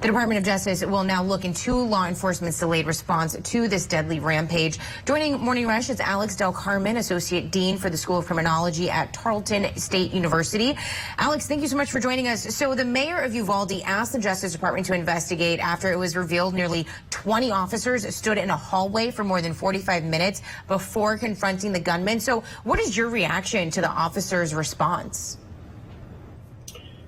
The Department of Justice will now look into law enforcement's delayed response to this deadly rampage. Joining Morning Rush is Alex Del Carmen, Associate Dean for the School of Criminology at Tarleton State University. Alex, thank you so much for joining us. So the mayor of Uvalde asked the Justice Department to investigate after it was revealed nearly 20 officers stood in a hallway for more than 45 minutes before confronting the gunman. So what is your reaction to the officers' response?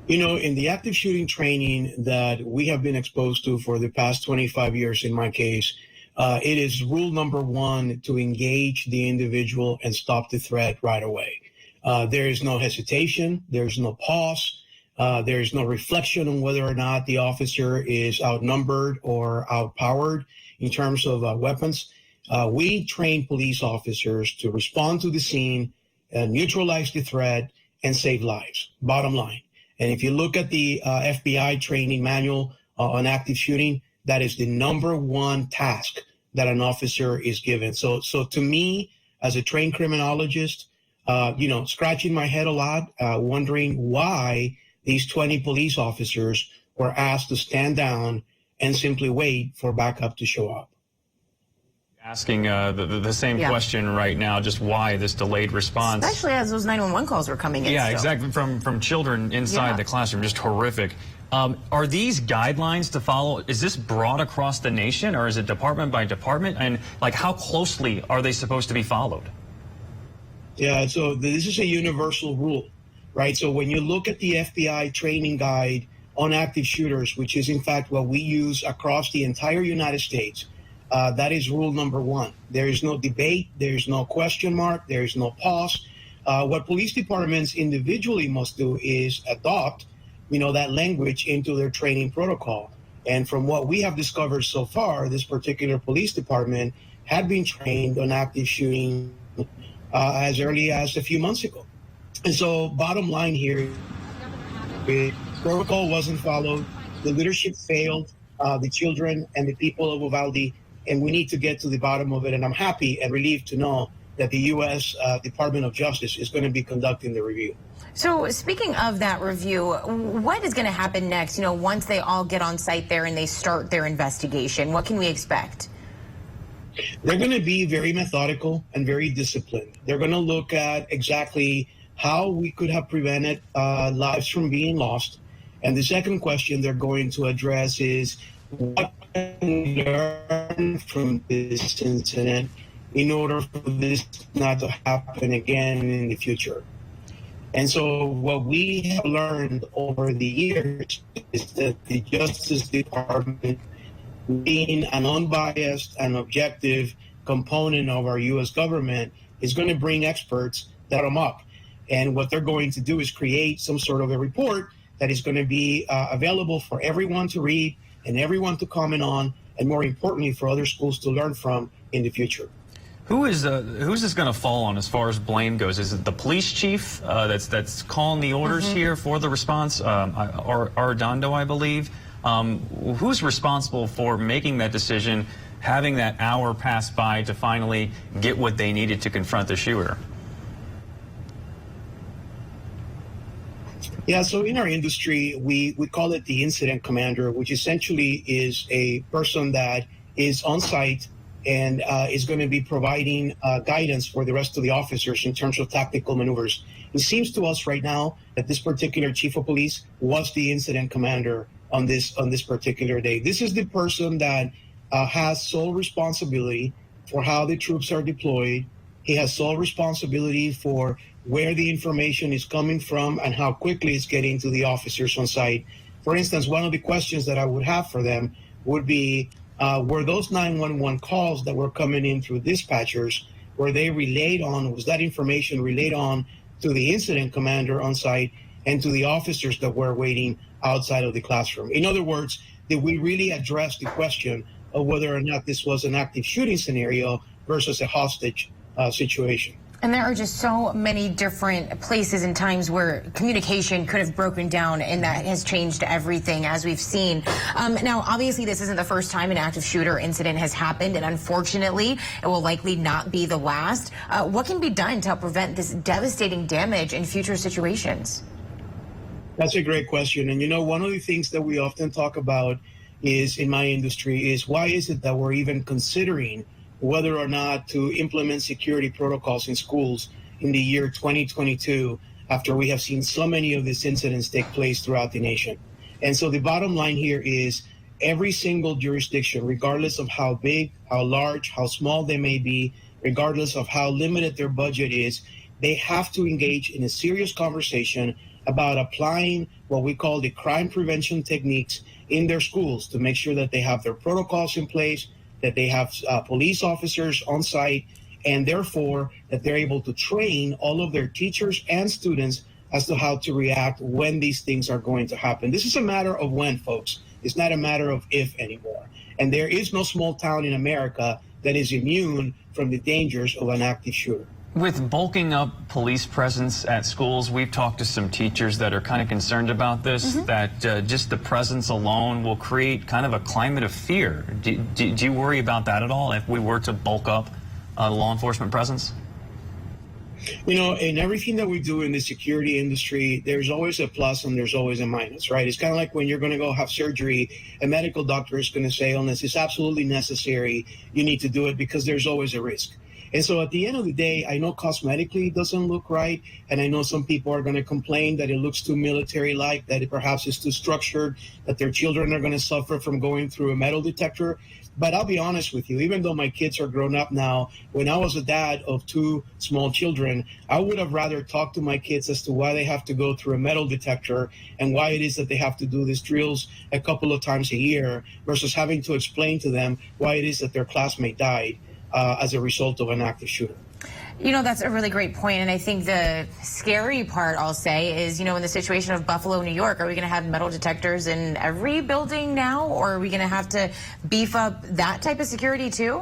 You know, in the active shooting training that we have been exposed to for the past 25 years, in my case, it is rule number one to engage the individual and stop the threat right away. There is no hesitation. There's no pause. There is no reflection on whether or not the officer is outnumbered or outpowered in terms of weapons. We train police officers to respond to the scene, neutralize the threat, and save lives, bottom line. And if you look at the FBI training manual on active shooting, that is the number one task that an officer is given. So to me, as a trained criminologist, scratching my head a lot, wondering why these 20 police officers were asked to stand down and simply wait for backup to show up. Asking the same question right now, just why this delayed response. Especially as those 911 calls were coming in. Yeah, exactly, from children inside the classroom, just horrific. Are these guidelines to follow? Is this broad across the nation, or is it department by department? And like, how closely are they supposed to be followed? Yeah, so this is a universal rule, right? So when you look at the FBI training guide on active shooters, which is in fact what we use across the entire United States, that is rule number one. There is no debate. There is no question mark. There is no pause. What police departments individually must do is adopt, that language into their training protocol. And from what we have discovered so far, this particular police department had been trained on active shooting as early as a few months ago. And so bottom line here, the protocol wasn't followed. The leadership failed the children and the people of Uvalde, and we need to get to the bottom of it. And I'm happy and relieved to know that the U.S. Department of Justice is going to be conducting the review. So speaking of that review, what is going to happen next? Once they all get on site there and they start their investigation, what can we expect? They're going to be very methodical and very disciplined. They're going to look at exactly how we could have prevented lives from being lost. And the second question they're going to address is, what can we learn from this incident in order for this not to happen again in the future? And so what we have learned over the years is that the Justice Department, being an unbiased and objective component of our U.S. government, is going to bring experts that come up. And what they're going to do is create some sort of a report that is going to be available for everyone to read and everyone to comment on, and more importantly, for other schools to learn from in the future. Who's this going to fall on as far as blame goes? Is it the police chief that's calling the orders here for the response, Arredondo, I believe? Who's responsible for making that decision, having that hour pass by to finally get what they needed to confront the shooter? Yeah, so in our industry, we call it the incident commander, which essentially is a person that is on site and is going to be providing guidance for the rest of the officers in terms of tactical maneuvers. It seems to us right now that this particular chief of police was the incident commander on this particular day. This is the person that has sole responsibility for how the troops are deployed. He has sole responsibility for where the information is coming from and how quickly it's getting to the officers on site. For instance, one of the questions that I would have for them would be, were those 911 calls that were coming in through dispatchers, was that information relayed on to the incident commander on site and to the officers that were waiting outside of the classroom? In other words, did we really address the question of whether or not this was an active shooting scenario versus a hostage situation? And there are just so many different places and times where communication could have broken down, and that has changed everything, as we've seen. Now, obviously, this isn't the first time an active shooter incident has happened, and unfortunately, it will likely not be the last. What can be done to help prevent this devastating damage in future situations? That's a great question. And one of the things that we often talk about is in my industry is why is it that we're even considering whether or not to implement security protocols in schools in the year 2022 after we have seen so many of these incidents take place throughout the nation. And so the bottom line here is every single jurisdiction, regardless of how big, how large, how small they may be, regardless of how limited their budget is, they have to engage in a serious conversation about applying what we call the crime prevention techniques in their schools to make sure that they have their protocols in place, that they have police officers on site, and therefore that they're able to train all of their teachers and students as to how to react when these things are going to happen. This is a matter of when, folks. It's not a matter of if anymore. And there is no small town in America that is immune from the dangers of an active shooter. With bulking up police presence at schools, we've talked to some teachers that are kind of concerned about this, that just the presence alone will create kind of a climate of fear. Do you worry about that at all if we were to bulk up law enforcement presence? You know, in everything that we do in the security industry, there's always a plus and there's always a minus, right? It's kind of like when you're going to go have surgery, a medical doctor is going to say, unless it's absolutely necessary, you need to do it because there's always a risk. And so at the end of the day, I know cosmetically it doesn't look right. And I know some people are going to complain that it looks too military-like, that it perhaps is too structured, that their children are going to suffer from going through a metal detector. But I'll be honest with you, even though my kids are grown up now, when I was a dad of two small children, I would have rather talked to my kids as to why they have to go through a metal detector and why it is that they have to do these drills a couple of times a year versus having to explain to them why it is that their classmate died as a result of an active shooter. You know, that's a really great point. And I think the scary part, I'll say, is, you know, in the situation of Buffalo, New York, are we going to have metal detectors in every building now? Or are we going to have to beef up that type of security too?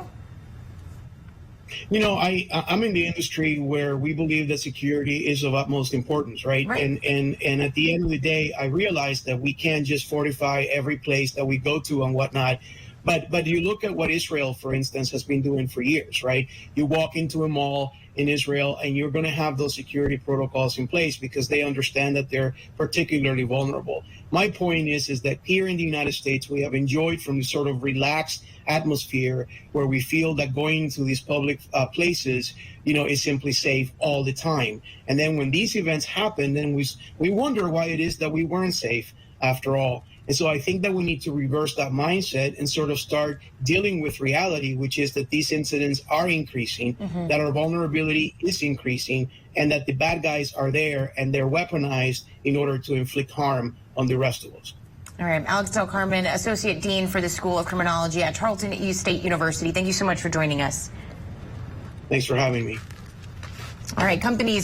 You know, I'm in the industry where we believe that security is of utmost importance, right? And at the end of the day, I realize that we can't just fortify every place that we go to and whatnot. But you look at what Israel, for instance, has been doing for years, right? You walk into a mall in Israel and you're going to have those security protocols in place because they understand that they're particularly vulnerable. My point is that here in the United States, we have enjoyed from this sort of relaxed atmosphere where we feel that going to these public places, you know, is simply safe all the time. And then when these events happen, then we wonder why it is that we weren't safe after all. And so I think that we need to reverse that mindset and sort of start dealing with reality, which is that these incidents are increasing, that our vulnerability is increasing, and that the bad guys are there and they're weaponized in order to inflict harm on the rest of us. All right, Alex Del Carmen, Associate Dean for the School of Criminology at Tarleton State University. Thank you so much for joining us. Thanks for having me. All right, companies